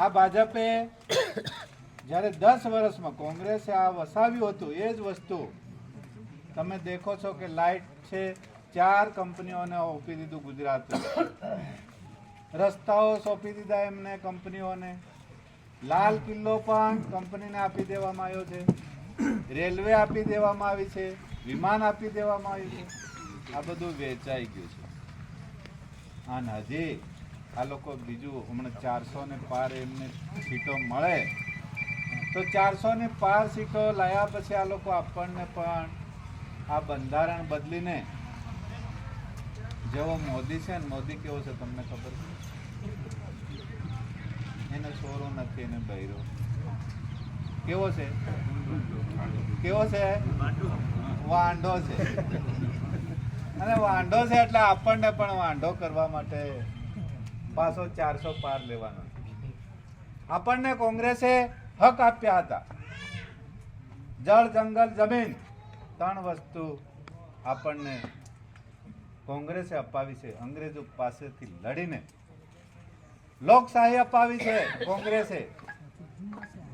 આ ભાજપે જ્યારે 10 વર્ષમાં કોંગ્રેસે આ વસાવ્યું હતું એ જ વસ્તુ તમે દેખો છો કે લાઇટ છે 4 કંપનીઓને સોંપી દીધું ગુજરાત, રસ્તાઓ સોંપી દીધા એમને કંપનીઓને, લાલ કિલ્લો પણ કંપનીને આપી દેવામાં આવ્યો છે, રેલવે આપી દેવામાં આવી છે, વિમાન આપી દેવામાં આવ્યું છે, આ બધું વેચાઈ ગયું છે. અને હજી આ લોકો બીજું હમણાં 400 ને પાર એમને સીટો મળે તો 400 ને પાર સીટો લાયા પછી આ લોકો આપણને પણ આ બંધારણ બદલીને, જેવો મોદી છે ને, મોદી કેવો છે તમને ખબર છે? એને છોરો નથી, એને બૈરો. કેવો છે? કેવો છે? વાંઢો છે. અને વાંઢો છે એટલે આપણને પણ વાંઢો કરવા માટે પાછો 400 પાર લેવાનો. આપણને કોંગ્રેસે હક આપ્યા હતા, જળ, જંગલ, જમીન, 3 વસ્તુ આપણને કોંગ્રેસે અપાવી છે. અંગ્રેજો પાસેથી લડીને લોકશાહી અપાવી છે કોંગ્રેસે.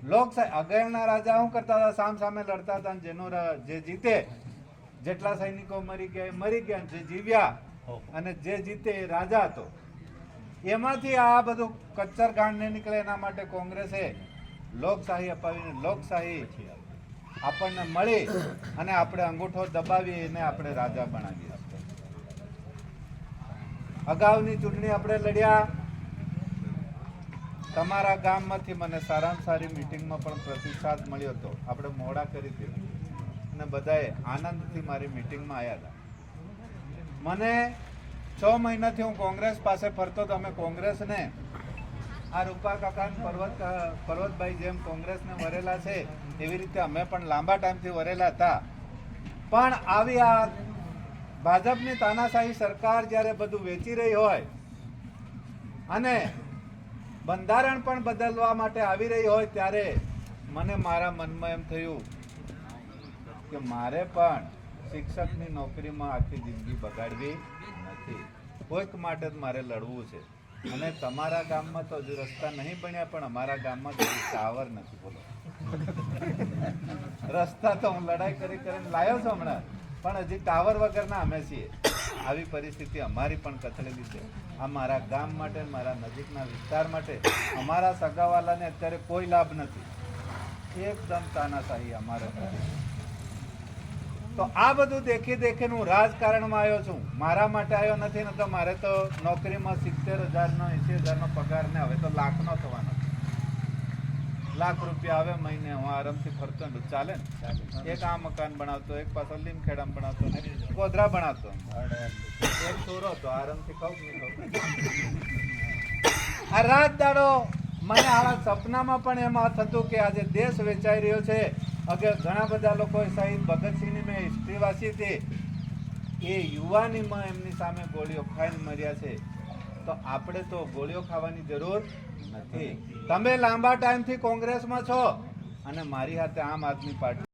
લોકશાહી અગેલના રાજા શું કરતા હતા? સામ સામે લડતા હતા, જેનો જે જીતે, જેટલા સૈનિકો મરી ગયા, જે જીવ્યા અને જે જીતે એ રાજા હતો. એમાંથી આ બધું કચ્ચર ગાંડ ને નીકળે એના માટે કોંગ્રેસે લોકશાહી અપાવીને લોકશાહી આપણને મળી અને આપણે અંગૂઠો દબાવી એને આપણે રાજા બનાવીએ. અગાઉની ચૂંટણી આપણે લડ્યા, તમારા ગામમાંથી મને સારામાં સારી મિટિંગમાં પણ પ્રતિસાદ મળ્યો હતો. આપણે મોડા કરી દીધું અને બધાએ આનંદથી મારી મિટિંગમાં આવ્યા હતા. મને 6 મહિનાથી હું કોંગ્રેસ પાસે ફરતો હતો. અમે કોંગ્રેસને આ રૂપા કાકા પર્વતભાઈ જેમ કોંગ્રેસને વરેલા છે એવી રીતે અમે પણ લાંબા ટાઈમથી વરેલા હતા. પણ આવી આ ભાજપની તાનાશાહી સરકાર જ્યારે બધું વેચી રહી હોય અને બંધારણ પણ બદલવા માટે આવી રહી હોય ત્યારે મને મારા મનમાં એમ થયું કે મારે પણ શિક્ષકની નોકરીમાં આખી જિંદગી બગાડવી નથી. કોઈક માટે જ મારે લડવું છે. અને તમારા ગામમાં તો હજુ રસ્તા નહીં બન્યા, પણ અમારા ગામમાં તો ટાવર નથી. બોલો, રસ્તા તો હું લડાઈ કરીને લાવ્યો છું હમણાં, પણ હજી ટાવર વગરના અમે છીએ. આવી પરિસ્થિતિ અમારી પણ કથળેલી છે. આ મારા ગામ માટે, મારા નજીકના વિસ્તાર માટે, અમારા સગાવાલાને અત્યારે કોઈ લાભ નથી. એકદમ તાનાશાહી અમારે. તો આ બધું દેખીને હું રાજકારણમાં આવ્યો છું. મારા માટે આવ્યો નથી. ને તો મારે તો નોકરીમાં 70,000 નો 80,000 નો પગાર ને હવે તો લાખનો થવાનો. લાખ રૂપિયા આવે મહિને. હું આરામથી ફરતો ચાલે ને. એક આ મકાન બનાવતો, એક પાછો લીમખેડામાં બનાવતો, ગોધરા બનાવતો, એક છોરો હતો. આરામથી કહું નહીં કહું. આ રાત દાડો મને આવા સપનામાં પણ એમાં થતું કે આજે દેશ વેચાઈ રહ્યો છે. અગે ઘણા બધા લોકો શહીદ ભગતસિંહની મેં હિસ્ટ્રી વાંચી હતી. એ યુવાનીમાં એમની સામે ગોળીઓ ખાઈને મર્યા છે. તો આપણે તો ગોળીઓ ખાવાની જરૂર નથી. તમે લાંબા ટાઈમથી કોંગ્રેસમાં છો અને મારી હાથે આમ આદમી પાર્ટી